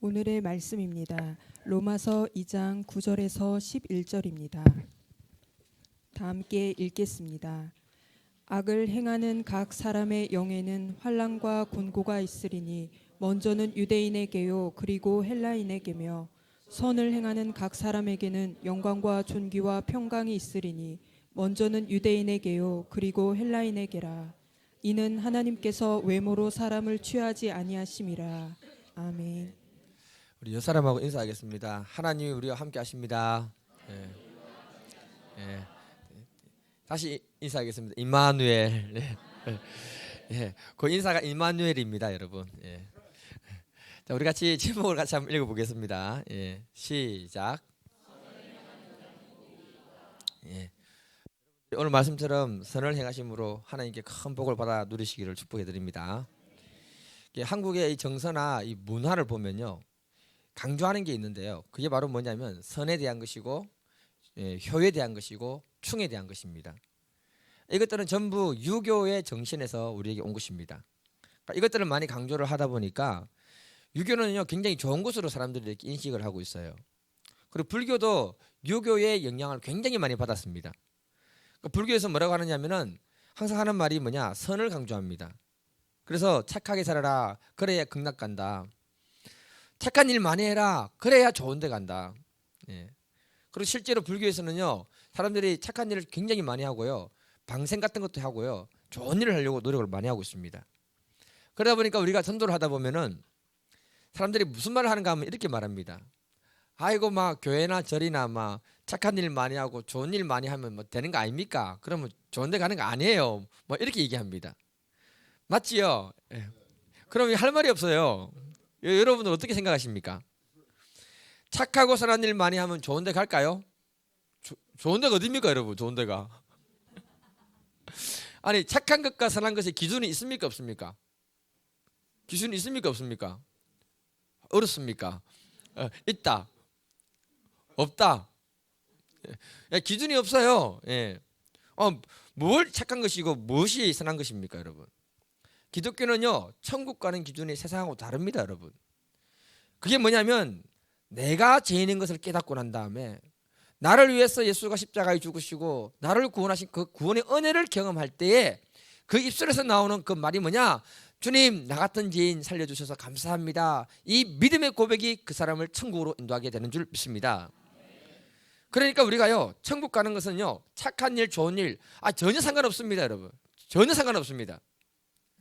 오늘의 말씀입니다. 로마서 2장 9절에서 11절입니다. 다 함께 읽겠습니다. 악을 행하는 각 사람의 영에는 환난과 곤고가 있으리니 먼저는 유대인에게요 그리고 헬라인에게며 선을 행하는 각 사람에게는 영광과 존귀와 평강이 있으리니 먼저는 유대인에게요 그리고 헬라인에게라. 이는 하나님께서 외모로 사람을 취하지 아니하심이라. 아멘. 우리 옆 사람하고 인사하겠습니다. 하나님이 우리와 함께 하십니다. 다시 인사하겠습니다. 임마누엘. 그 인사가 임마누엘입니다, 여러분. 자, 우리 같이 제목을 같이 한번 읽어보겠습니다. 시작. 오늘 말씀처럼 선을 행하심으로 하나님께 큰 복을 받아 누리시기를 축복해 드립니다. 한국의 이 정서나 이 문화를 보면요, 강조하는 게 있는데요. 그게 바로 뭐냐면 선에 대한 것이고 효에 대한 것이고 충에 대한 것입니다. 이것들은 전부 유교의 정신에서 우리에게 온 것입니다. 그러니까 이것들을 많이 강조를 하다 보니까 유교는요 굉장히 좋은 것으로 사람들이 이렇게 인식을 하고 있어요. 그리고 불교도 유교의 영향을 굉장히 많이 받았습니다. 그러니까 불교에서 뭐라고 하느냐면은 항상 하는 말이 뭐냐, 선을 강조합니다. 그래서 착하게 살아라, 그래야 극락 간다. 착한 일 많이 해라, 그래야 좋은 데 간다. 그리고 실제로 불교에서는요 사람들이 착한 일을 굉장히 많이 하고요, 방생 같은 것도 하고요, 좋은 일을 하려고 노력을 많이 하고 있습니다. 그러다 보니까 우리가 전도를 하다 보면은 사람들이 무슨 말을 하는가 하면 이렇게 말합니다. 아이고 막 교회나 절이나 막 착한 일 많이 하고 좋은 일 많이 하면 뭐 되는 거 아닙니까? 그러면 좋은 데 가는 거 아니에요. 뭐 이렇게 얘기합니다. 맞지요? 그럼 할 말이 없어요. 여러분은 어떻게 생각하십니까? 착하고 선한 일 많이 하면 좋은 데 갈까요? 좋은 데가 어딥니까, 여러분? 좋은 데가. 아니, 착한 것과 선한 것의 기준이 있습니까, 없습니까? 기준이 있습니까, 없습니까? 어렵습니까? 있다. 없다. 기준이 없어요. 뭘 착한 것이고 무엇이 선한 것입니까, 여러분? 기독교는요 천국 가는 기준이 세상하고 다릅니다, 여러분. 그게 뭐냐면 내가 죄인인 것을 깨닫고 난 다음에 나를 위해서 예수가 십자가에 죽으시고 나를 구원하신 그 구원의 은혜를 경험할 때에 그 입술에서 나오는 그 말이 뭐냐, 주님 나 같은 죄인 살려주셔서 감사합니다. 이 믿음의 고백이 그 사람을 천국으로 인도하게 되는 줄 믿습니다. 그러니까 우리가요 천국 가는 것은요 착한 일 좋은 일 전혀 상관없습니다, 여러분. 전혀 상관없습니다.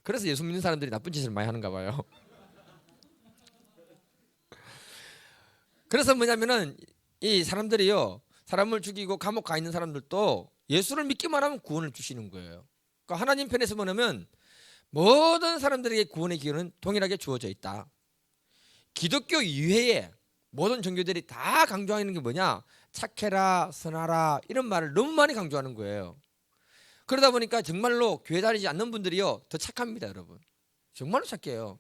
그래서 예수 믿는 사람들이 나쁜 짓을 많이 하는가 봐요. 그래서 뭐냐면은 이 사람들이요 사람을 죽이고 감옥 가 있는 사람들도 예수를 믿기만 하면 구원을 주시는 거예요. 그러니까 하나님 편에서 보면 모든 사람들에게 구원의 기회는 동일하게 주어져 있다. 기독교 이외에 모든 종교들이 다 강조하는 게 뭐냐, 착해라 선하라 이런 말을 너무 많이 강조하는 거예요. 그러다 보니까 정말로 교회 다니지 않는 분들이요 더 착합니다, 여러분. 정말로 착해요.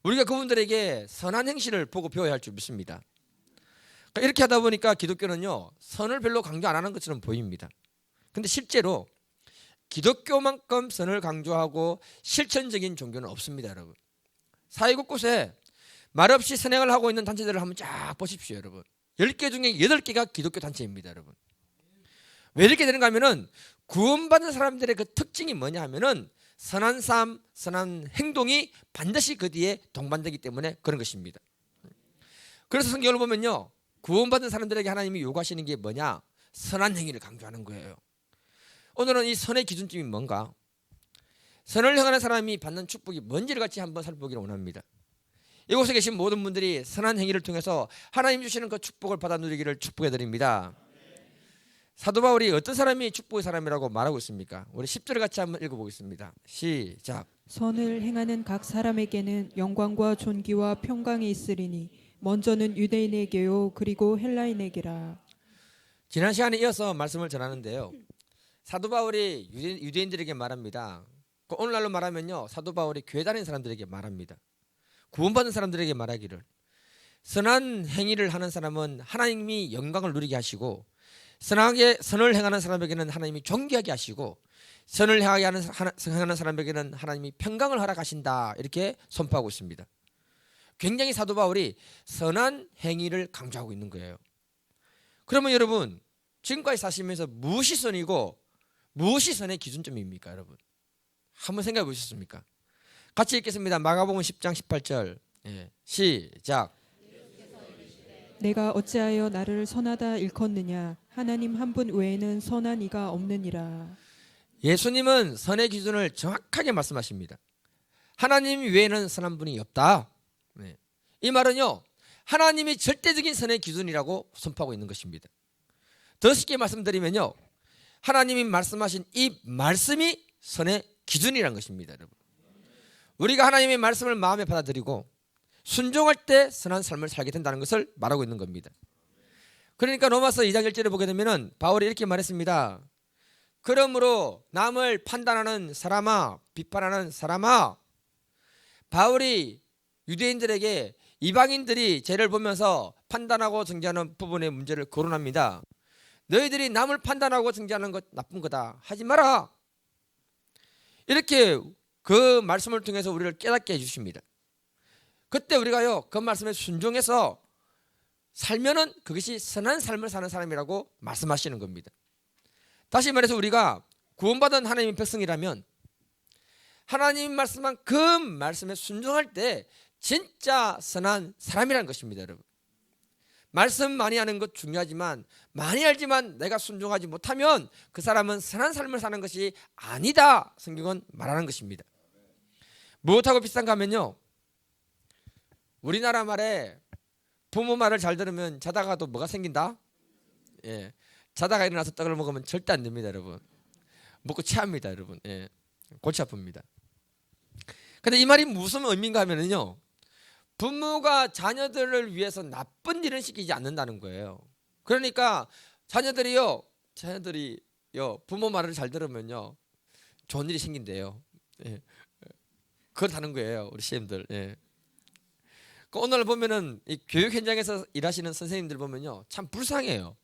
우리가 그분들에게 선한 행실을 보고 배워야 할 줄 믿습니다. 그러니까 이렇게 하다 보니까 기독교는요 선을 별로 강조 안 하는 것처럼 보입니다. 근데 실제로 기독교만큼 선을 강조하고 실천적인 종교는 없습니다, 여러분. 사회 곳곳에 말없이 선행을 하고 있는 단체들을 한번 쫙 보십시오, 여러분. 10개 중에 8개가 기독교 단체입니다, 여러분. 왜 이렇게 되는가 하면은 구원받은 사람들의 그 특징이 뭐냐 하면은 선한 삶, 선한 행동이 반드시 그 뒤에 동반되기 때문에 그런 것입니다. 그래서 성경을 보면요 구원받은 사람들에게 하나님이 요구하시는 게 뭐냐, 선한 행위를 강조하는 거예요. 오늘은 이 선의 기준점이 뭔가, 선을 행하는 사람이 받는 축복이 뭔지를 같이 한번 살펴보기를 원합니다. 이곳에 계신 모든 분들이 선한 행위를 통해서 하나님 주시는 그 축복을 받아 누리기를 축복해 드립니다. 사도 바울이 어떤 사람이 축복의 사람이라고 말하고 있습니까? 우리 10절을 같이 한번 읽어보겠습니다. 시작. 선을 행하는 각 사람에게는 영광과 존귀와 평강이 있으리니 먼저는 유대인에게요 그리고 헬라인에게라. 지난 시간에 이어서 말씀을 전하는데요, 사도 바울이 유대인들에게 말합니다. 오늘날로 말하면요 사도 바울이 교회 다니는 사람들에게 말합니다. 구원받은 사람들에게 말하기를 선한 행위를 하는 사람은 하나님이 영광을 누리게 하시고 선하게 선을 행하는 사람에게는 하나님이 존귀하게 하시고 선을 행하는 사람에게는 하나님이 평강을 허락하신다, 이렇게 선포하고 있습니다. 굉장히 사도 바울이 선한 행위를 강조하고 있는 거예요. 그러면 여러분, 지금까지 사시면서 무엇이 선이고 무엇이 선의 기준점입니까, 여러분? 한번 생각해 보셨습니까? 같이 읽겠습니다. 마가복음 10장 18절. 시작. 내가 어찌하여 나를 선하다 일컫느냐? 하나님 한 분 외에는 선한 이가 없느니라. 예수님은 선의 기준을 정확하게 말씀하십니다. 하나님 외에는 선한 분이 없다. 이 말은요, 하나님이 절대적인 선의 기준이라고 선포하고 있는 것입니다. 더 쉽게 말씀드리면요, 하나님이 말씀하신 이 말씀이 선의 기준이라는 것입니다. 여러분, 우리가 하나님의 말씀을 마음에 받아들이고 순종할 때 선한 삶을 살게 된다는 것을 말하고 있는 겁니다. 그러니까 로마서 2장 1절에 보게 되면 바울이 이렇게 말했습니다. 그러므로 남을 판단하는 사람아, 비판하는 사람아, 바울이 유대인들에게 이방인들이 죄를 보면서 판단하고 정죄하는 부분의 문제를 거론합니다. 너희들이 남을 판단하고 정죄하는 것 나쁜 거다, 하지 마라. 이렇게 그 말씀을 통해서 우리를 깨닫게 해주십니다. 그때 우리가요, 그 말씀에 순종해서 살면은 그것이 선한 삶을 사는 사람이라고 말씀하시는 겁니다. 다시 말해서 우리가 구원받은 하나님의 백성이라면 하나님 말씀한 그 말씀에 순종할 때 진짜 선한 사람이라는 것입니다. 여러분, 말씀 많이 하는 것 중요하지만 많이 알지만 내가 순종하지 못하면 그 사람은 선한 삶을 사는 것이 아니다, 성경은 말하는 것입니다. 무엇하고 비슷한가 하면요, 우리나라 말에 부모 말을 잘 들으면 자다가도 뭐가 생긴다? 자다가 일어나서 떡을 먹으면 절대 안 됩니다, 여러분. 먹고 체합니다, 여러분. 골치 아픕니다. 근데 이 말이 무슨 의미인가 하면은요, 부모가 자녀들을 위해서 나쁜 일을 시키지 않는다는 거예요. 그러니까 자녀들이 부모 말을 잘 들으면요, 좋은 일이 생긴대요. 그렇다는 거예요, 우리 시엠들. 오늘 보면은 이 교육 현장에서 일하시는 선생님들 보면요, 참 불쌍해요.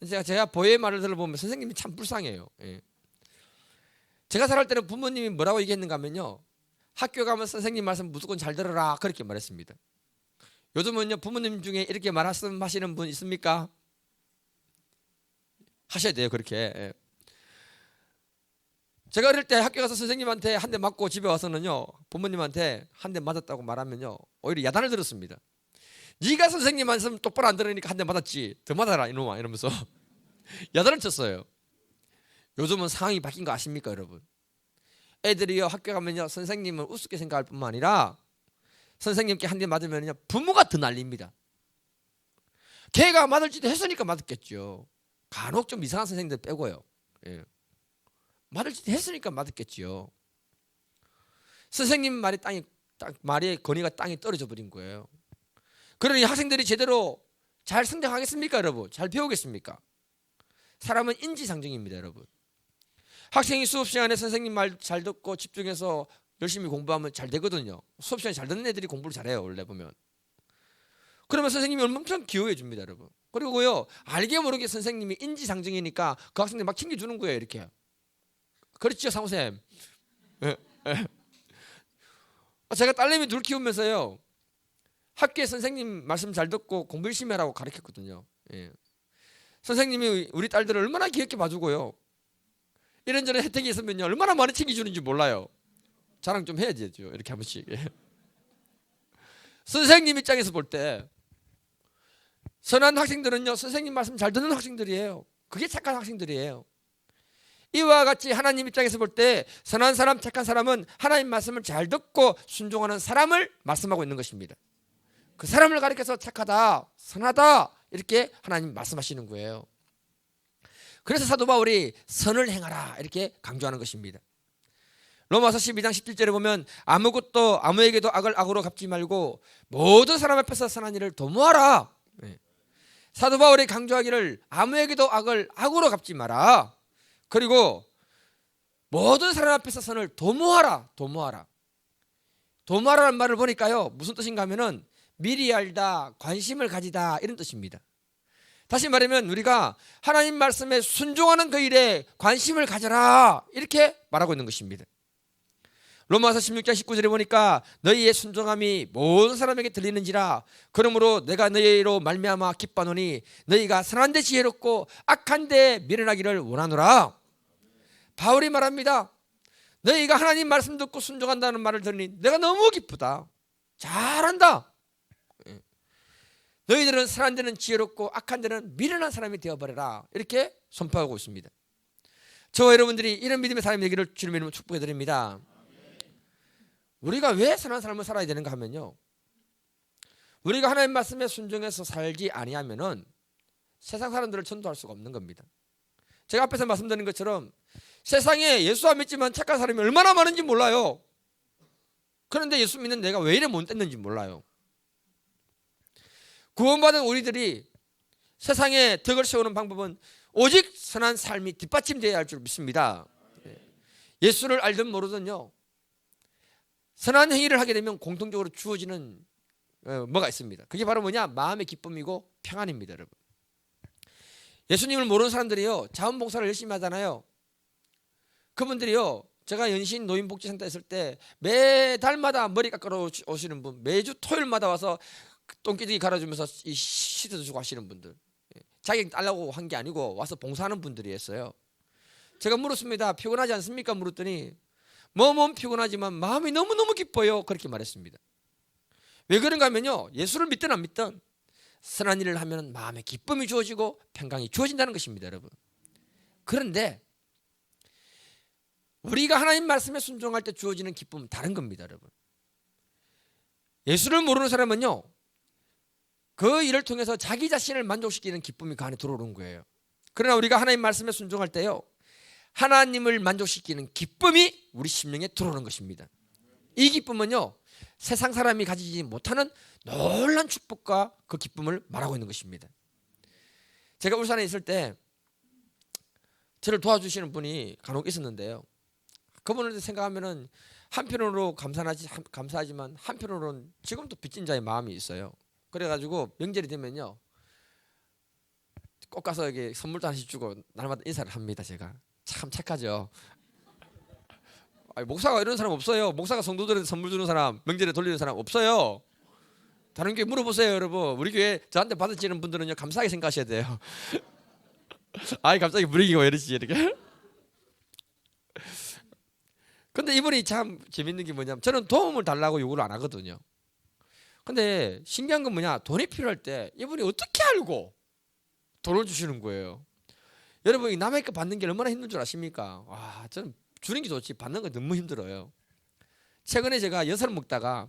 제가 보혜의 말을 들어보면 선생님이 참 불쌍해요. 제가 살할 때는 부모님이 뭐라고 얘기했는가 하면요, 학교 가면 선생님 말씀 무조건 잘 들어라, 그렇게 말했습니다. 요즘은요, 부모님 중에 이렇게 말씀하시는 분 있습니까? 하셔야 돼요, 그렇게. 제가 어릴 때 학교 가서 선생님한테 한 대 맞고 집에 와서는요, 부모님한테 한 대 맞았다고 말하면요, 오히려 야단을 들었습니다. 네가 선생님 말씀 똑바로 안 들으니까 한 대 맞았지, 더 맞아라 이놈아, 이러면서 야단을 쳤어요. 요즘은 상황이 바뀐 거 아십니까, 여러분? 애들이요, 학교 가면요, 선생님을 우습게 생각할 뿐만 아니라 선생님께 한 대 맞으면요, 부모가 더 난립니다. 걔가 맞을 짓 했으니까 맞았겠죠. 간혹 좀 이상한 선생님들 빼고요. 맞을 짓 했으니까 맞았겠지요. 선생님 말의 권위가 땅에 떨어져 버린 거예요. 그러니 학생들이 제대로 잘 성장하겠습니까, 여러분? 잘 배우겠습니까? 사람은 인지상정입니다, 여러분. 학생이 수업 시간에 선생님 말 잘 듣고 집중해서 열심히 공부하면 잘 되거든요. 수업 시간에 잘 듣는 애들이 공부를 잘해요, 원래 보면. 그러면 선생님이 엄청 기호해 줍니다, 여러분. 그리고요, 알게 모르게 선생님이 인지상정이니까 그 학생들 막 챙겨주는 거예요, 이렇게. 그렇죠, 상호쌤? 제가 딸내미 둘 키우면서요, 학교에 선생님 말씀 잘 듣고 공부 열심히 하라고 가르쳤거든요. 선생님이 우리 딸들을 얼마나 귀엽게 봐주고요, 이런저런 혜택이 있으면요, 얼마나 많이 챙겨주는지 몰라요. 자랑 좀 해야죠, 이렇게 한 번씩. 선생님 입장에서 볼 때 선한 학생들은요, 선생님 말씀 잘 듣는 학생들이에요. 그게 착한 학생들이에요. 이와 같이 하나님 입장에서 볼 때 선한 사람, 착한 사람은 하나님 말씀을 잘 듣고 순종하는 사람을 말씀하고 있는 것입니다. 그 사람을 가리켜서 착하다, 선하다, 이렇게 하나님 말씀하시는 거예요. 그래서 사도 바울이 선을 행하라, 이렇게 강조하는 것입니다. 로마서 12장 17절에 보면 아무에게도 악을 악으로 갚지 말고 모든 사람 앞에서 선한 일을 도모하라. 사도 바울이 강조하기를 아무에게도 악을 악으로 갚지 마라. 그리고 모든 사람 앞에서 선을 도모하라. 도모하라는 말을 보니까요, 무슨 뜻인가 하면은 미리 알다, 관심을 가지다, 이런 뜻입니다. 다시 말하면 우리가 하나님 말씀에 순종하는 그 일에 관심을 가져라, 이렇게 말하고 있는 것입니다. 로마서 16장 19절에 보니까 너희의 순종함이 모든 사람에게 들리는지라. 그러므로 내가 너희로 말미암아 기뻐하노니 너희가 선한 데 지혜롭고 악한 데 미련하기를 원하노라. 바울이 말합니다. 너희가 하나님 말씀 듣고 순종한다는 말을 들으니 내가 너무 기쁘다. 잘한다. 너희들은 선한 데는 지혜롭고 악한 데는 미련한 사람이 되어버려라. 이렇게 선포하고 있습니다. 저와 여러분들이 이런 믿음의 사람이 되기를 주님의 이름으로 축복해 드립니다. 우리가 왜 선한 삶을 살아야 되는가 하면요, 우리가 하나님 말씀에 순종해서 살지 아니하면은 세상 사람들을 전도할 수가 없는 겁니다. 제가 앞에서 말씀드린 것처럼 세상에 예수 안 믿지만 착한 사람이 얼마나 많은지 몰라요. 그런데 예수 믿는 내가 왜 이래 못 됐는지 몰라요. 구원받은 우리들이 세상에 덕을 세우는 방법은 오직 선한 삶이 뒷받침되어야 할 줄 믿습니다. 예수를 알든 모르든요, 선한 행위를 하게 되면 공통적으로 주어지는 뭐가 있습니다. 그게 바로 뭐냐? 마음의 기쁨이고 평안입니다. 여러분, 예수님을 모르는 사람들이요, 자원봉사를 열심히 하잖아요. 그분들이요, 제가 연신 노인복지센터 있을 때 매달마다 머리 깎으러 오시는 분, 매주 토요일마다 와서 똥기둥이 갈아주면서 씻어주고 하시는 분들, 자기 달라고 한 게 아니고 와서 봉사하는 분들이었어요. 제가 물었습니다. 피곤하지 않습니까? 물었더니 몸은 피곤하지만 마음이 너무너무 기뻐요. 그렇게 말했습니다. 왜 그런가 하면요, 예수를 믿든 안 믿든 선한 일을 하면 마음에 기쁨이 주어지고 평강이 주어진다는 것입니다. 여러분, 그런데 우리가 하나님 말씀에 순종할 때 주어지는 기쁨은 다른 겁니다. 여러분, 예수를 모르는 사람은요, 그 일을 통해서 자기 자신을 만족시키는 기쁨이 그 안에 들어오는 거예요. 그러나 우리가 하나님 말씀에 순종할 때요, 하나님을 만족시키는 기쁨이 우리 심령에 들어오는 것입니다. 이 기쁨은요, 세상 사람이 가지지 못하는 놀라운 축복과 그 기쁨을 말하고 있는 것입니다. 제가 울산에 있을 때 저를 도와주시는 분이 간혹 있었는데요, 그분을 생각하면은 한편으로 감사하지만 한편으로는 지금도 빚진 자의 마음이 있어요. 그래가지고 명절이 되면요, 꼭 가서 이게 선물도 하나씩 주고 날마다 인사를 합니다. 제가 참 착하죠. 아니, 목사가 이런 사람 없어요. 목사가 성도들한테 선물 주는 사람, 명절에 돌리는 사람 없어요. 다른 교회 물어보세요, 여러분. 우리 교회 저한테 받으시는 분들은요, 감사하게 생각하셔야 돼요. 아이, 갑자기 분위기가 왜 이러지 이렇게. 근데 이분이 참 재밌는 게 뭐냐면, 저는 도움을 달라고 요구를 안 하거든요. 근데 신기한 건 뭐냐, 돈이 필요할 때 이분이 어떻게 알고 돈을 주시는 거예요. 여러분, 남의 거 받는 게 얼마나 힘든 줄 아십니까? 와, 저는 주는 게 좋지 받는 거 너무 힘들어요. 최근에 제가 엿을 먹다가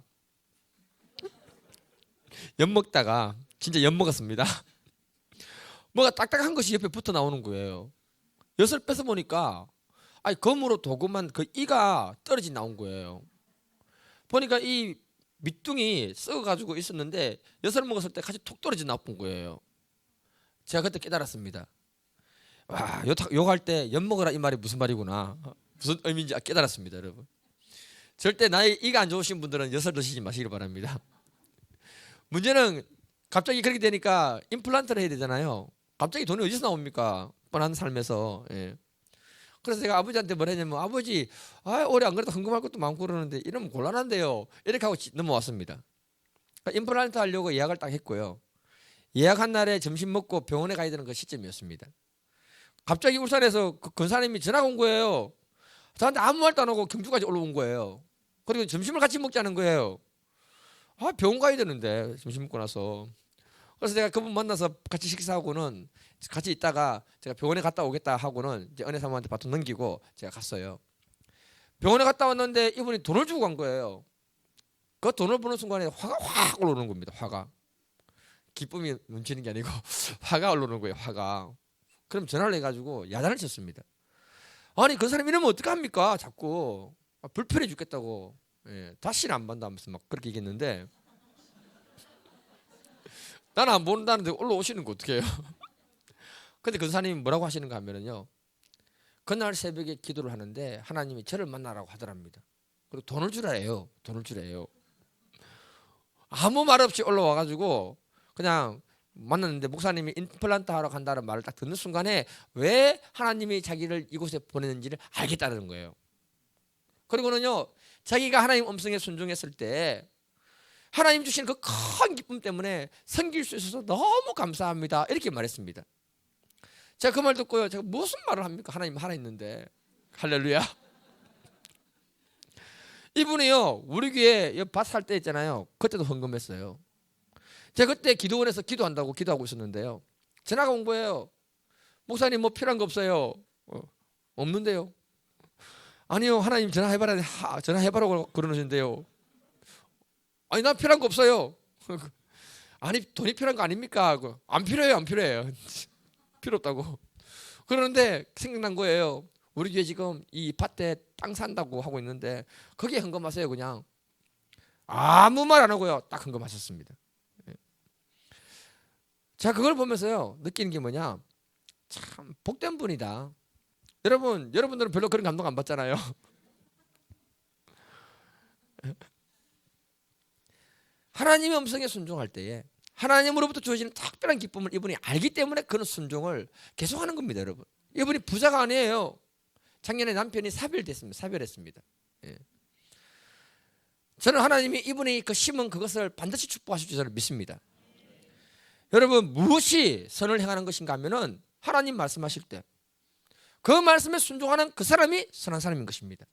진짜 엿 먹었습니다. 뭐가 딱딱한 것이 옆에 붙어 나오는 거예요. 엿을 뺏어 보니까 검으로 도금한 그 이가 떨어져 나온 거예요. 보니까 이 밑둥이 썩어가지고 있었는데 엿을 먹었을 때 같이 톡 떨어져 나온 거예요. 제가 그때 깨달았습니다. 와, 욕할 때 엿 먹으라 이 말이 무슨 말이구나, 무슨 의미인지 깨달았습니다. 여러분, 절대 나의 이가 안 좋으신 분들은 엿을 드시지 마시길 바랍니다. 문제는 갑자기 그렇게 되니까 임플란트를 해야 되잖아요. 갑자기 돈이 어디서 나옵니까? 뻔한 삶에서. 예. 그래서 제가 아버지한테 뭐라 했냐면, 아버지, 올해 안 그래도 헌금할 것도 많고 그러는데 이러면 곤란한데요. 이렇게 하고 넘어왔습니다. 임플란트 하려고 예약을 딱 했고요. 예약한 날에 점심 먹고 병원에 가야 되는 그 시점이었습니다. 갑자기 울산에서 그 권사님이 전화가 온 거예요. 저한테 아무 말도 안 하고 경주까지 올라온 거예요. 그리고 점심을 같이 먹자는 거예요. 병원 가야 되는데 점심 먹고 나서. 그래서 제가 그분 만나서 같이 식사하고는 같이 있다가 제가 병원에 갔다 오겠다 하고는 이제 은혜 사모한테 바톤 넘기고 제가 갔어요. 병원에 갔다 왔는데 이분이 돈을 주고 간 거예요. 그 돈을 보는 순간에 화가 확 올라오는 겁니다. 화가. 기쁨이 넘치는 게 아니고 화가 올라오는 거예요. 화가. 그럼 전화를 해가지고 야단을 쳤습니다. 아니, 그 사람이 이러면 어떡합니까? 자꾸 불편해 죽겠다고. 예, 다시는 안 본다면서 막 그렇게 얘기했는데, 나는 안 본다는데 올라오시는 거 어떡해요? 근데 그 사람이 뭐라고 하시는가 하면은요, 그날 새벽에 기도를 하는데 하나님이 저를 만나라고 하더랍니다. 그리고 돈을 주라해요. 돈을 주래요. 아무 말 없이 올라와가지고 그냥 만났는데, 목사님이 임플란트 하러 간다는 말을 딱 듣는 순간에 왜 하나님이 자기를 이곳에 보내는지를 알겠다는 거예요. 그리고는요, 자기가 하나님 음성에 순종했을 때 하나님 주신 그 큰 기쁨 때문에 섬길 수 있어서 너무 감사합니다, 이렇게 말했습니다. 제가 그 말 듣고요, 제가 무슨 말을 합니까? 하나님 하나 있는데. 할렐루야. 이분이요, 우리 교회 밭 살 때 있잖아요, 그때도 헌금했어요. 제가 그때 기도원에서 기도한다고 기도하고 있었는데요, 전화가 온 거예요. 목사님 뭐 필요한 거 없어요? 없는데요. 아니요, 하나님 전화해봐라고 그러는데요. 아니, 난 필요한 거 없어요. 아니, 돈이 필요한 거 아닙니까? 안 필요해요, 안 필요해요. 필요 없다고. 그러는데 생각난 거예요. 우리 교회 지금 이 밭에 땅 산다고 하고 있는데 거기에 헌금하세요. 그냥 아무 말 안 하고요, 딱 헌금하셨습니다. 제가 그걸 보면서요, 느끼는 게 뭐냐, 참 복된 분이다. 여러분들은 별로 그런 감동 안 받잖아요. 하나님의 음성에 순종할 때에 하나님으로부터 주어지는 특별한 기쁨을 이분이 알기 때문에 그런 순종을 계속하는 겁니다. 여러분, 이분이 부자가 아니에요. 작년에 남편이 사별했습니다. 예. 저는 하나님이 이분이 그 심은 그것을 반드시 축복하실 줄 믿습니다. 여러분, 무엇이 선을 행하는 것인가 하면은 하나님 말씀하실 때 그 말씀에 순종하는 그 사람이 선한 사람인 것입니다.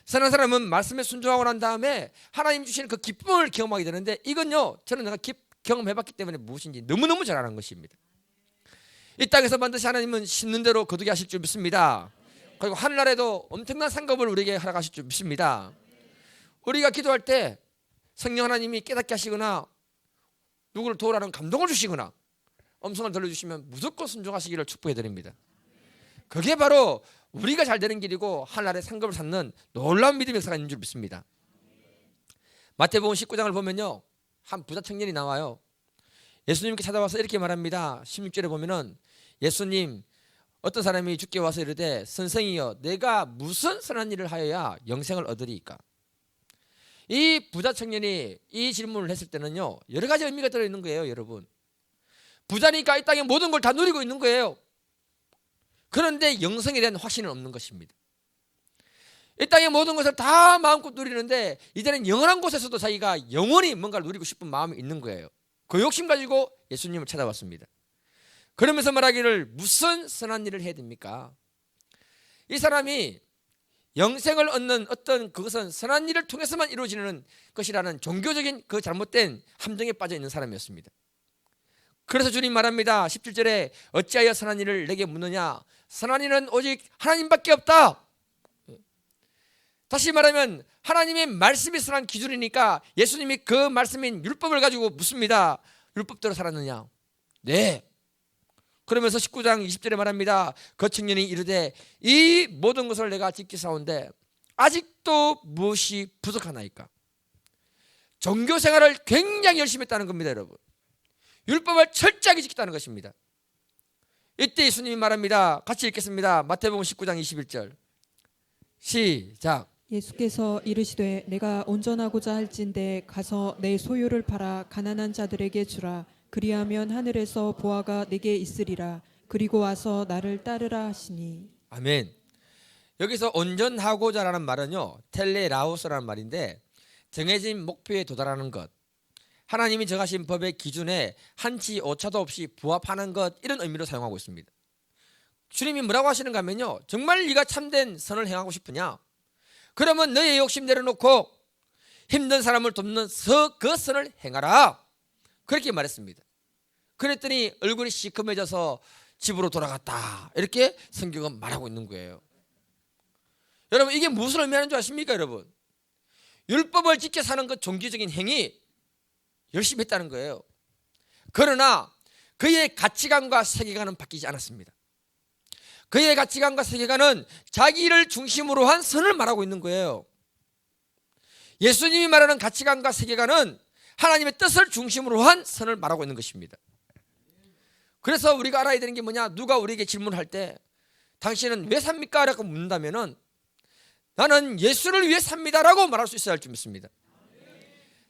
선한 사람은 말씀에 순종하고 난 다음에 하나님 주시는 그 기쁨을 경험하게 되는데, 이건요, 저는 내가 경험해봤기 때문에 무엇인지 너무너무 잘 아는 것입니다. 이 땅에서 반드시 하나님은 심는 대로 거두게 하실 줄 믿습니다. 그리고 하늘나라에도 엄청난 상급을 우리에게 허락하실 줄 믿습니다. 우리가 기도할 때 성령 하나님이 깨닫게 하시거나 누구를 도우라는 감동을 주시거나 음성을 들려주시면 무조건 순종하시기를 축복해드립니다. 그게 바로 우리가 잘 되는 길이고 하늘나라의 상급을 찾는 놀라운 믿음의 역사가 있는 줄 믿습니다. 마태복음 19장을 보면요, 한 부자 청년이 나와요. 예수님께 찾아와서 이렇게 말합니다. 16절에 보면은 예수님, 어떤 사람이 주께 와서 이르되 선생이여, 내가 무슨 선한 일을 하여야 영생을 얻으리이까? 이 부자 청년이 이 질문을 했을 때는요, 여러 가지 의미가 들어있는 거예요. 여러분, 부자니까 이 땅에 모든 걸 다 누리고 있는 거예요. 그런데 영생에 대한 확신은 없는 것입니다. 이 땅의 모든 것을 다 마음껏 누리는데 이제는 영원한 곳에서도 자기가 영원히 뭔가를 누리고 싶은 마음이 있는 거예요. 그 욕심 가지고 예수님을 찾아왔습니다. 그러면서 말하기를, 무슨 선한 일을 해야 됩니까? 이 사람이 영생을 얻는 어떤 그것은 선한 일을 통해서만 이루어지는 것이라는 종교적인 그 잘못된 함정에 빠져 있는 사람이었습니다. 그래서 주님 말합니다. 17절에 어찌하여 선한 일을 내게 묻느냐? 선한 일은 오직 하나님밖에 없다. 다시 말하면 하나님의 말씀이 선한 기준이니까 예수님이 그 말씀인 율법을 가지고 묻습니다. 율법대로 살았느냐? 네. 그러면서 19장 20절에 말합니다. 그 청년이 이르되 이 모든 것을 내가 지키사온데 아직도 무엇이 부족하나이까? 종교 생활을 굉장히 열심히 했다는 겁니다. 여러분, 율법을 철저하게 지켰다는 것입니다. 이때 예수님이 말합니다. 같이 읽겠습니다. 마태복음 19장 21절 시작. 예수께서 이르시되 내가 온전하고자 할진대 가서 내 소유를 팔아 가난한 자들에게 주라. 그리하면 하늘에서 보화가 내게 있으리라. 그리고 와서 나를 따르라 하시니. 아멘. 여기서 온전하고자라는 말은요, 텔레라우스라는 말인데 정해진 목표에 도달하는 것, 하나님이 정하신 법의 기준에 한치 오차도 없이 부합하는 것, 이런 의미로 사용하고 있습니다. 주님이 뭐라고 하시는가 하면요, 정말 네가 참된 선을 행하고 싶으냐? 그러면 너의 욕심 내려놓고 힘든 사람을 돕는 그 선을 행하라, 그렇게 말했습니다. 그랬더니 얼굴이 시커매져서 집으로 돌아갔다, 이렇게 성경은 말하고 있는 거예요. 여러분, 이게 무슨 의미하는 줄 아십니까? 여러분, 율법을 지켜 사는 그 종교적인 행위 열심히 했다는 거예요. 그러나 그의 가치관과 세계관은 바뀌지 않았습니다. 그의 가치관과 세계관은 자기를 중심으로 한 선을 말하고 있는 거예요. 예수님이 말하는 가치관과 세계관은 하나님의 뜻을 중심으로 한 선을 말하고 있는 것입니다. 그래서 우리가 알아야 되는 게 뭐냐? 누가 우리에게 질문할 때 당신은 왜 삽니까? 라고 묻는다면 나는 예수를 위해 삽니다 라고 말할 수 있어야 할 줄 믿습니다.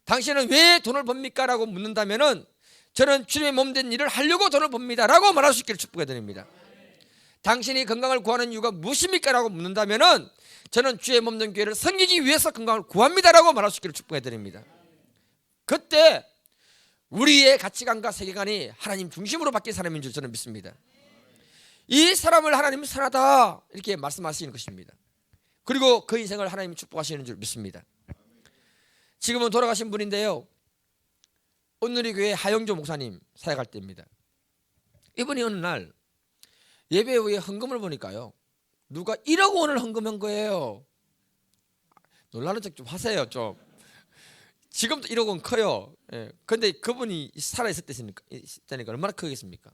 당신은 왜 돈을 법니까? 라고 묻는다면 저는 주님의 몸된 일을 하려고 돈을 법니다 라고 말할 수 있기를 축복해 드립니다. 당신이 건강을 구하는 이유가 무엇입니까? 라고 묻는다면 저는 주의 몸된 교회를 섬기기 위해서 건강을 구합니다라고 말할 수 있기를 축복해 드립니다. 그때 우리의 가치관과 세계관이 하나님 중심으로 바뀐 사람인 줄 저는 믿습니다. 이 사람을 하나님이 선하다 이렇게 말씀하시는 것입니다. 그리고 그 인생을 하나님이 축복하시는 줄 믿습니다. 지금은 돌아가신 분인데요, 온누리 교회 하영조 목사님 사역할 때입니다. 이분이 어느 날 예배 후에 헌금을 보니까요, 누가 1억 원을 헌금한 거예요. 놀라는 척 좀 하세요. 좀 지금도 1억 원 커요. 그런데 그분이 살아있었다니까 얼마나 크겠습니까?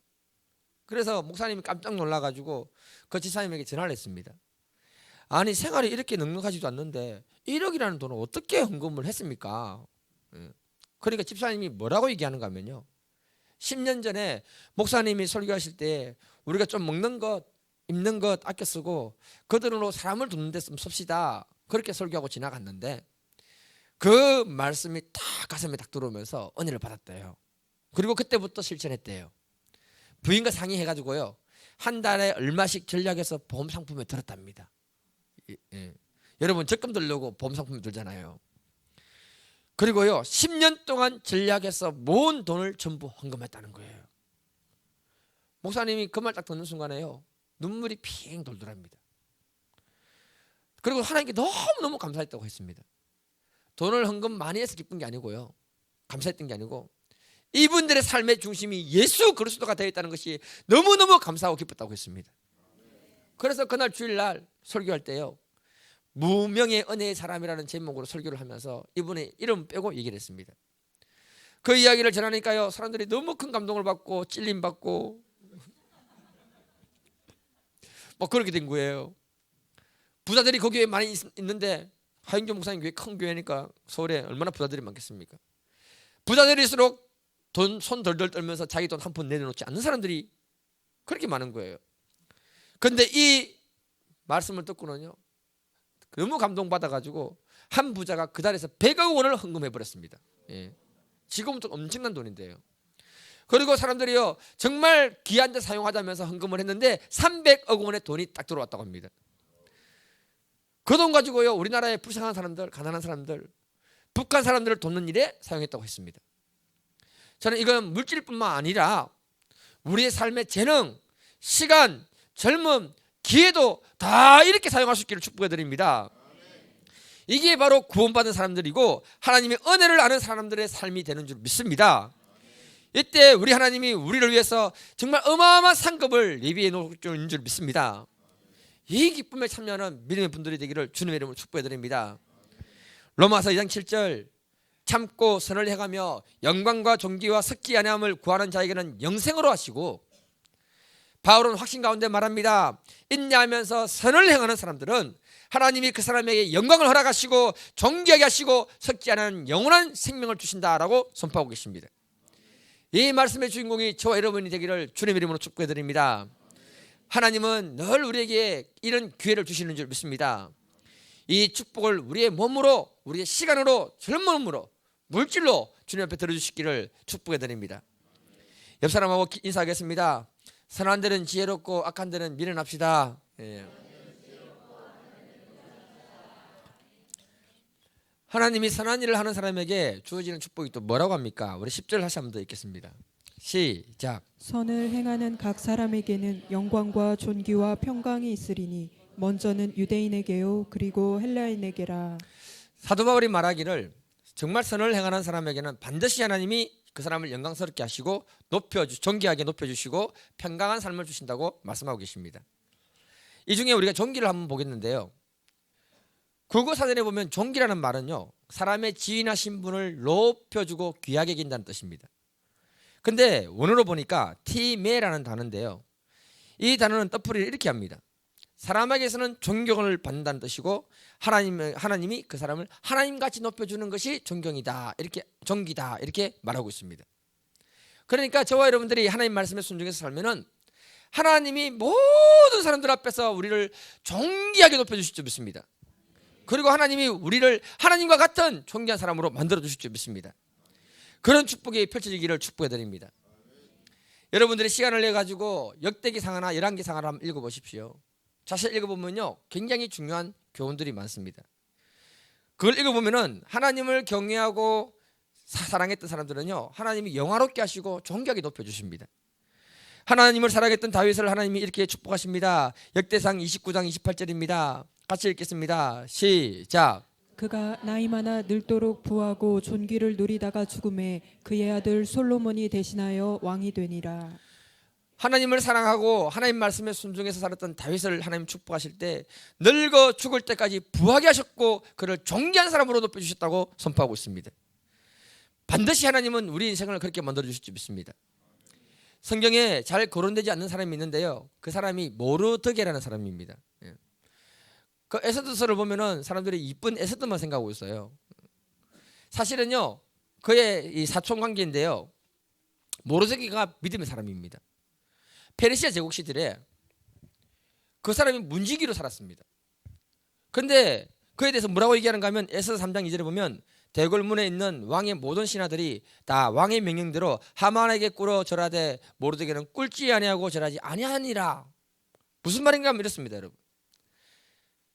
그래서 목사님이 깜짝 놀라가지고 그 지사님에게 전화를 했습니다. 아니, 생활이 이렇게 넉넉하지도 않는데 1억이라는 돈을 어떻게 헌금을 했습니까? 그러니까 집사님이 뭐라고 얘기하는가 하면요, 10년 전에 목사님이 설교하실 때 우리가 좀 먹는 것, 입는 것 아껴 쓰고 그 돈으로 사람을 돕는 데 좀 씁시다, 그렇게 설교하고 지나갔는데 그 말씀이 딱 가슴에 딱 들어오면서 은혜를 받았대요. 그리고 그때부터 실천했대요. 부인과 상의해가지고요, 한 달에 얼마씩 전략해서 보험 상품에 들었답니다. 여러분 적금 들려고 보험 상품에 들잖아요. 그리고요 10년 동안 전략해서 모은 돈을 전부 헌금했다는 거예요. 목사님이 그 말 딱 듣는 순간에요, 눈물이 핑 돌더랍니다. 그리고 하나님께 너무너무 감사했다고 했습니다. 돈을 헌금 많이 해서 기쁜 게 아니고요, 감사했던 게 아니고 이분들의 삶의 중심이 예수 그리스도가 되어 있다는 것이 너무너무 감사하고 기뻤다고 했습니다. 그래서 그날 주일날 설교할 때요, 무명의 은혜의 사람이라는 제목으로 설교를 하면서 이분의 이름 빼고 얘기를 했습니다. 그 이야기를 전하니까요, 사람들이 너무 큰 감동을 받고 찔림받고 뭐 그렇게 된 거예요. 부자들이 거기에 많이 있는데 하영조 목사님 교회 큰 교회니까 서울에 얼마나 부자들이 많겠습니까? 부자들일수록 돈 손 덜덜 떨면서 자기 돈 한 푼 내놓지 않는 사람들이 그렇게 많은 거예요. 그런데 이 말씀을 듣고는요, 너무 감동받아가지고 한 부자가 그 달에서 100억 원을 헌금해버렸습니다. 지금은 좀 엄청난 돈인데요. 그리고 사람들이요 정말 귀한 데 사용하자면서 헌금을 했는데 300억 원의 돈이 딱 들어왔다고 합니다. 그 돈 가지고요 우리나라의 불쌍한 사람들, 가난한 사람들, 북한 사람들을 돕는 일에 사용했다고 했습니다. 저는 이건 물질뿐만 아니라 우리의 삶의 재능, 시간, 젊음, 기회도 다 이렇게 사용할 수 있기를 축복해 드립니다. 이게 바로 구원받은 사람들이고 하나님의 은혜를 아는 사람들의 삶이 되는 줄 믿습니다. 이때 우리 하나님이 우리를 위해서 정말 어마어마한 상급을 예비해 놓은 줄 믿습니다. 이 기쁨에 참여하는 믿음의 분들이 되기를 주님의 이름으로 축복해 드립니다. 로마서 2장 7절, 참고 선을 행하며 영광과 존귀와 섞지 아니함을 구하는 자에게는 영생으로 하시고, 바울은 확신 가운데 말합니다. 인내하면서 선을 행하는 사람들은 하나님이 그 사람에게 영광을 허락하시고 존귀하게 하시고 섞지 않은 영원한 생명을 주신다라고 선포하고 계십니다. 이 말씀의 주인공이 저와 여러분이 되기를 주님의 이름으로 축복해 드립니다. 하나님은 늘 우리에게 이런 기회를 주시는 줄 믿습니다. 이 축복을 우리의 몸으로, 우리의 시간으로, 젊음으로, 물질로 주님 앞에 들어주시기를 축복해 드립니다. 옆 사람하고 인사하겠습니다. 선한 데는 지혜롭고 악한 데는 미련합시다. 하나님이 선한 일을 하는 사람에게 주어지는 축복이 또 뭐라고 합니까? 우리 10절 다시 한번 더 읽겠습니다. 시작. 선을 행하는 각 사람에게는 영광과 존귀와 평강이 있으리니 먼저는 유대인에게요 그리고 헬라인에게라. 사도 바울이 말하기를 정말 선을 행하는 사람에게는 반드시 하나님이 그 사람을 영광스럽게 하시고 존귀하게 높여주시고 평강한 삶을 주신다고 말씀하고 계십니다. 이 중에 우리가 존귀를 한번 보겠는데요, 국어사전에 보면 존귀라는 말은요 사람의 지위나 신분을 높여주고 귀하게 여긴다는 뜻입니다. 근데 원어로 보니까 티메라는 단어인데요, 이 단어는 뜻풀이를 이렇게 합니다. 사람에게서는 존경을 받는다는 뜻이고 하나님이 그 사람을 하나님같이 높여주는 것이 존경이다, 이렇게 존귀다, 이렇게 말하고 있습니다. 그러니까 저와 여러분들이 하나님 말씀에 순종해서 살면은 하나님이 모든 사람들 앞에서 우리를 존귀하게 높여주실 줄 믿습니다. 그리고 하나님이 우리를 하나님과 같은 존귀한 사람으로 만들어 주실 줄 믿습니다. 그런 축복이 펼쳐지기를 축복해 드립니다. 여러분들이 시간을 내 가지고 역대기상하나 열왕기상하나 한번 읽어보십시오. 자세히 읽어보면요 굉장히 중요한 교훈들이 많습니다. 그걸 읽어보면은 하나님을 경외하고 사랑했던 사람들은요, 하나님이 영화롭게 하시고 존귀하게 높여주십니다. 하나님을 사랑했던 다윗을 하나님이 이렇게 축복하십니다. 역대상 29장 28절입니다. 같이 읽겠습니다. 시작. 그가 나이 많아 늙도록 부하고 존귀를 누리다가 죽음에 그의 아들 솔로몬이 대신하여 왕이 되니라. 하나님을 사랑하고 하나님 말씀에 순종해서 살았던 다윗을 하나님 축복하실 때 늙어 죽을 때까지 부하게 하셨고 그를 존귀한 사람으로 높여주셨다고 선포하고 있습니다. 반드시 하나님은 우리 인생을 그렇게 만들어주실 줄 믿습니다. 성경에 잘 거론되지 않는 사람이 있는데요, 그 사람이 모르드게라는 사람입니다. 그 에스더서를 보면은 사람들이 이쁜 에스더만 생각하고 있어요. 사실은요, 그의 이 사촌 관계인데요, 모르드게가 믿음의 사람입니다. 페르시아 제국 시절에 그 사람이 문지기로 살았습니다. 그런데 그에 대해서 뭐라고 얘기하는가 하면 에스더 3장 2절에 보면 대궐문에 있는 왕의 모든 신하들이 다 왕의 명령대로 하만에게 꿇어 절하되 모르드게는 꿇지 아니하고 절하지 아니하니라. 무슨 말인가 하면 이렇습니다, 여러분.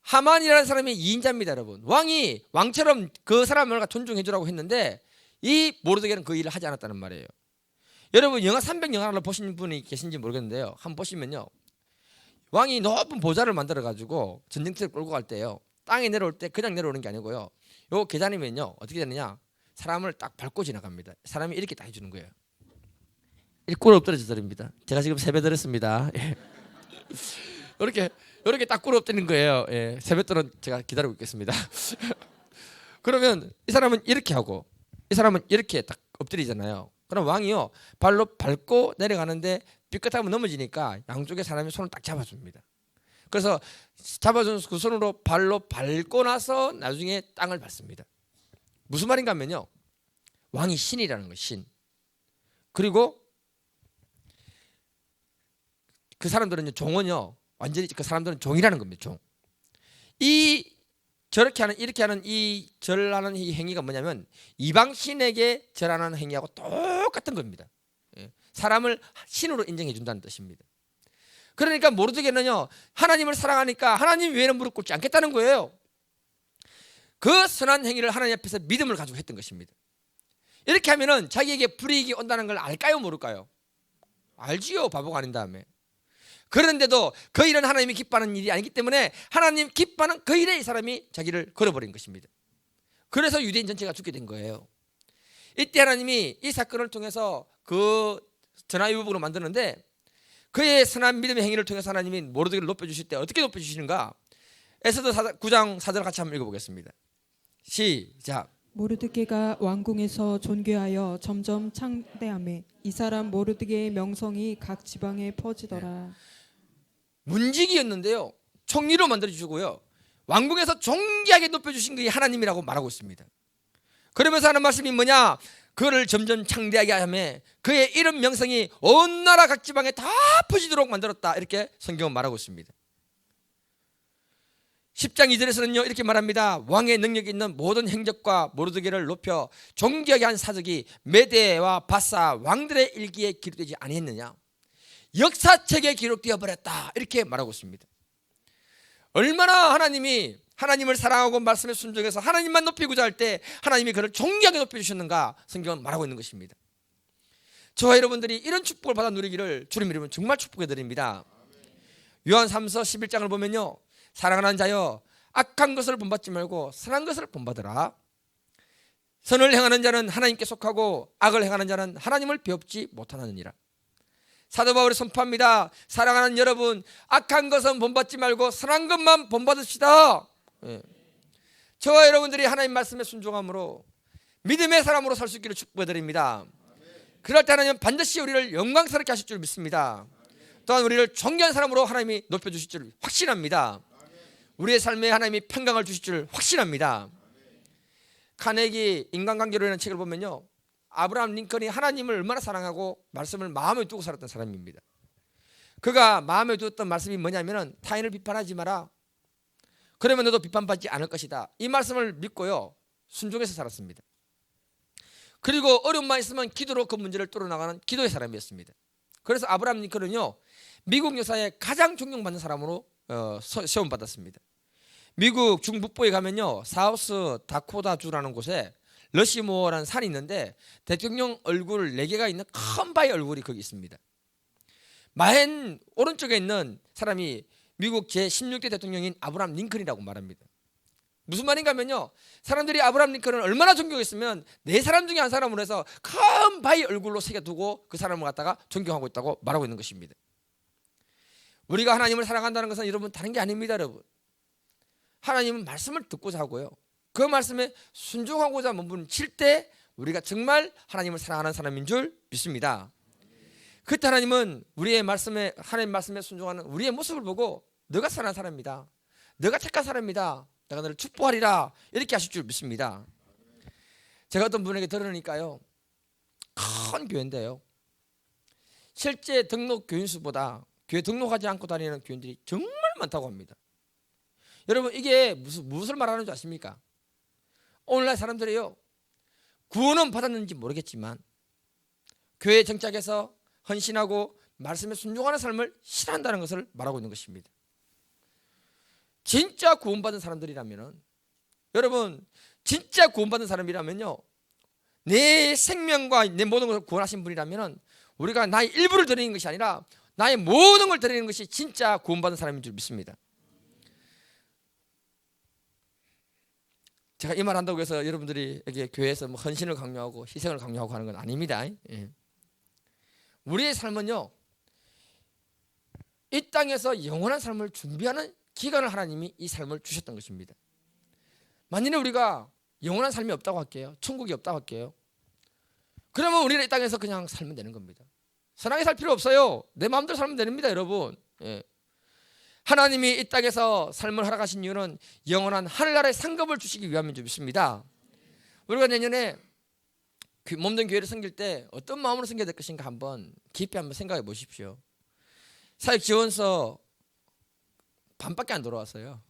하만이라는 사람이 2인자입니다, 여러분. 왕이 왕처럼 그 사람을 존중해 주라고 했는데 이 모르드게는 그 일을 하지 않았다는 말이에요. 여러분, 영화 300 영화를 보신 분이 계신지 모르겠는데요, 한번 보시면요, 왕이 높은 보좌를 만들어 가지고 전쟁터를 끌고 갈 때요, 땅에 내려올 때 그냥 내려오는 게 아니고요, 요 계단이면요 어떻게 되느냐, 사람을 딱 밟고 지나갑니다. 사람이 이렇게 딱 해주는 거예요. 이렇게 꿇어 엎드려져 드립니다. 제가 지금 세배 드렸습니다. 이렇게 딱 꿇어 엎드리는 거예요. 세뱃돈은 제가 기다리고 있겠습니다. 그러면 이 사람은 이렇게 하고 이 사람은 이렇게 딱 엎드리잖아요. 그럼 왕이요 발로 밟고 내려가는데 삐끗하면 넘어지니까 양쪽에 사람이 손을 딱 잡아줍니다. 그래서 잡아준 그 손으로 발로 밟고 나서 나중에 땅을 밟습니다. 무슨 말인가 하면요, 왕이 신이라는 거예요, 신. 그리고 그 사람들은 종은요 완전히 그 사람들은 종이라는 겁니다. 종. 이 저렇게 하는 이렇게 하는 이 절하는 이 행위가 뭐냐면 이방 신에게 절하는 행위하고 똑같은 겁니다. 사람을 신으로 인정해 준다는 뜻입니다. 그러니까 모르드게는요 하나님을 사랑하니까 하나님 외에는 무릎 꿇지 않겠다는 거예요. 그 선한 행위를 하나님 앞에서 믿음을 가지고 했던 것입니다. 이렇게 하면은 자기에게 불이익이 온다는 걸 알까요, 모를까요? 알지요, 바보가 아닌 다음에. 그런데도 그 일은 하나님이 기뻐하는 일이 아니기 때문에 하나님 기뻐하는 그 일에 이 사람이 자기를 걸어버린 것입니다. 그래서 유대인 전체가 죽게 된 거예요. 이때 하나님이 이 사건을 통해서 그 전화위복으로 만드는데 그의 선한 믿음의 행위를 통해서 하나님이 모르드게를 높여주실 때 어떻게 높여주시는가? 에스더 9장 4절 같이 한번 읽어보겠습니다. 시작. 모르드게가 왕궁에서 존귀하여 점점 창대하매 이 사람 모르드게의 명성이 각 지방에 퍼지더라. 문지기였는데요 총리로 만들어주시고요 왕궁에서 존귀하게 높여주신 그게 하나님이라고 말하고 있습니다. 그러면서 하는 말씀이 뭐냐, 그를 점점 창대하게 하며 그의 이름 명성이 온 나라 각 지방에 다 퍼지도록 만들었다, 이렇게 성경은 말하고 있습니다. 10장 2절에서는요 이렇게 말합니다. 왕의 능력이 있는 모든 행적과 모르드게를 높여 존귀하게 한 사적이 메대와 바사 왕들의 일기에 기록되지 아니했느냐, 역사책에 기록되어 버렸다, 이렇게 말하고 있습니다. 얼마나 하나님이 하나님을 사랑하고 말씀에 순종해서 하나님만 높이고자 할 때 하나님이 그를 존귀하게 높여주셨는가 성경은 말하고 있는 것입니다. 저와 여러분들이 이런 축복을 받아 누리기를 주님 이름으로 정말 축복해 드립니다. 요한 3서 11장을 보면요, 사랑하는 자여 악한 것을 본받지 말고 선한 것을 본받으라. 선을 행하는 자는 하나님께 속하고 악을 행하는 자는 하나님을 배웁지 못하느니라. 사도 바울이 선포합니다. 사랑하는 여러분, 악한 것은 본받지 말고 선한 것만 본받읍시다. 저와 여러분들이 하나님 말씀에 순종함으로 믿음의 사람으로 살 수 있기를 축복해 드립니다. 그럴 때 하나님은 반드시 우리를 영광스럽게 하실 줄 믿습니다. 또한 우리를 존귀한 사람으로 하나님이 높여주실 줄 확신합니다. 우리의 삶에 하나님이 평강을 주실 줄 확신합니다. 카네기 인간관계론이라는 책을 보면요, 아브라함 링컨이 하나님을 얼마나 사랑하고 말씀을 마음에 두고 살았던 사람입니다. 그가 마음에 두었던 말씀이 뭐냐면 타인을 비판하지 마라, 그러면 너도 비판받지 않을 것이다, 이 말씀을 믿고요 순종해서 살았습니다. 그리고 어려움만 있으면 기도로 그 문제를 뚫어나가는 기도의 사람이었습니다. 그래서 아브라함 링컨은요 미국 역사에 가장 존경받는 사람으로 시험받았습니다. 미국 중북부에 가면요, 사우스 다코다주라는 곳에 러시모어라는 산이 있는데 대통령 얼굴 4개가 있는 큰 바위 얼굴이 거기 있습니다. 맨 오른쪽에 있는 사람이 미국 제16대 대통령인 아브라함 링컨이라고 말합니다. 무슨 말인가 하면요, 사람들이 아브라함 링컨을 얼마나 존경했으면 4사람 중에 한 사람으로 해서 큰 바위 얼굴로 새겨두고 그 사람을 갖다가 존경하고 있다고 말하고 있는 것입니다. 우리가 하나님을 사랑한다는 것은 여러분 다른 게 아닙니다. 여러분, 하나님은 말씀을 듣고자 하고요, 그 말씀에 순종하고자 몸부림칠 때 우리가 정말 하나님을 사랑하는 사람인 줄 믿습니다. 그때 하나님은 우리의 말씀에, 하나님 말씀에 순종하는 우리의 모습을 보고 너가 사랑하는 사람이다, 너가 택한 사람이다, 내가 너를 축복하리라, 이렇게 하실 줄 믿습니다. 제가 어떤 분에게 들으니까요, 큰 교회인데요, 실제 등록 교인 수보다 교회 등록하지 않고 다니는 교인들이 정말 많다고 합니다. 여러분, 이게 무엇을 말하는 줄 아십니까? 오늘날 사람들이요, 구원은 받았는지 모르겠지만 교회에 정착해서 헌신하고 말씀에 순종하는 삶을 싫어한다는 것을 말하고 있는 것입니다. 진짜 구원받은 사람들이라면, 여러분, 진짜 구원받은 사람이라면요, 내 생명과 내 모든 것을 구원하신 분이라면 우리가 나의 일부를 드리는 것이 아니라 나의 모든 걸 드리는 것이 진짜 구원받은 사람인 줄 믿습니다. 제가 이 말 한다고 해서 여러분들이 여기 교회에서 뭐 헌신을 강요하고 희생을 강요하고 하는 건 아닙니다. 예. 우리의 삶은요, 이 땅에서 영원한 삶을 준비하는 기간을 하나님이 이 삶을 주셨던 것입니다. 만일에 우리가 영원한 삶이 없다고 할게요, 천국이 없다고 할게요, 그러면 우리는 이 땅에서 그냥 살면 되는 겁니다. 선하게 살 필요 없어요. 내 마음대로 살면 됩니다. 여러분, 예. 하나님이 이 땅에서 삶을 허락하신 이유는 영원한 하늘나라의 상급을 주시기 위함인 줄 믿습니다. 우리가 내년에 몸된 교회를 섬길 때 어떤 마음으로 섬겨야 될 것인가 한번 깊이 한번 생각해 보십시오. 사역 지원서 반밖에 안 돌아왔어요.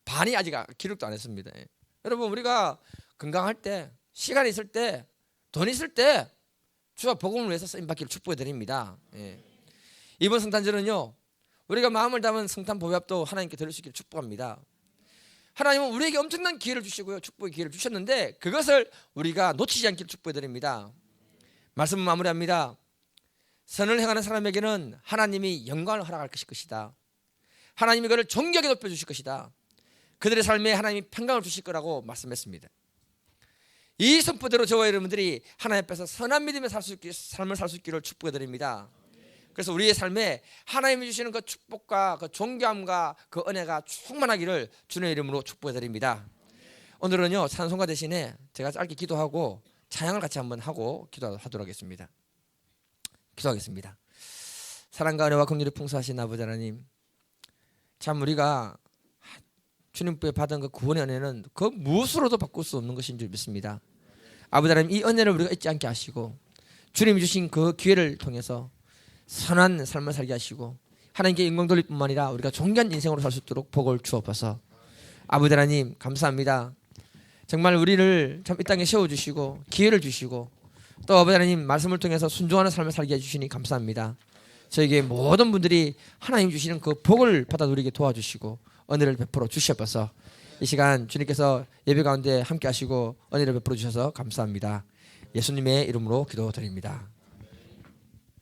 반이 아직 기록도 안 했습니다. 여러분, 우리가 건강할 때, 시간 있을 때, 돈 있을 때 주와 복음을 위해서 쓰임받기를 축복해 드립니다. 예. 이번 성탄절은요, 우리가 마음을 담은 성탄 보배합도 하나님께 드릴 수 있기를 축복합니다. 하나님은 우리에게 엄청난 기회를 주시고요, 축복의 기회를 주셨는데 그것을 우리가 놓치지 않기를 축복해 드립니다. 말씀을 마무리합니다. 선을 행하는 사람에게는 하나님이 영광을 허락할 것이다. 하나님이 그를 존귀하게 높여주실 것이다. 그들의 삶에 하나님이 평강을 주실 거라고 말씀했습니다. 이 선포대로 저와 여러분들이 하나님 앞에서 선한 믿음의 삶을 살 수 있기를 축복해 드립니다. 그래서 우리의 삶에 하나님이 주시는 그 축복과 그 존귀함과 그 은혜가 충만하기를 주님의 이름으로 축복해 드립니다. 오늘은요, 찬송가 대신에 제가 짧게 기도하고 찬양을 같이 한번 하고 기도하도록 하겠습니다. 기도하겠습니다. 사랑과 은혜와 긍휼이 풍성하신 아버지 하나님, 참 우리가 주님께 받은 그 구원의 은혜는 그 무엇으로도 바꿀 수 없는 것인 줄 믿습니다. 아버지 하나님, 이 은혜를 우리가 잊지 않게 하시고 주님이 주신 그 기회를 통해서 선한 삶을 살게 하시고 하나님께 영광 돌릴 뿐만 아니라 우리가 존귀한 인생으로 살 수 있도록 복을 주옵소서. 아버지 하나님, 감사합니다. 정말 우리를 참 이 땅에 세워주시고 기회를 주시고 또 아버지 하나님 말씀을 통해서 순종하는 삶을 살게 해주시니 감사합니다. 저에게 모든 분들이 하나님 주시는 그 복을 받아 누리게 도와주시고 은혜를 베풀어 주시옵소서. 이 시간 주님께서 예배 가운데 함께 하시고 은혜를 베풀어 주셔서 감사합니다. 예수님의 이름으로 기도드립니다.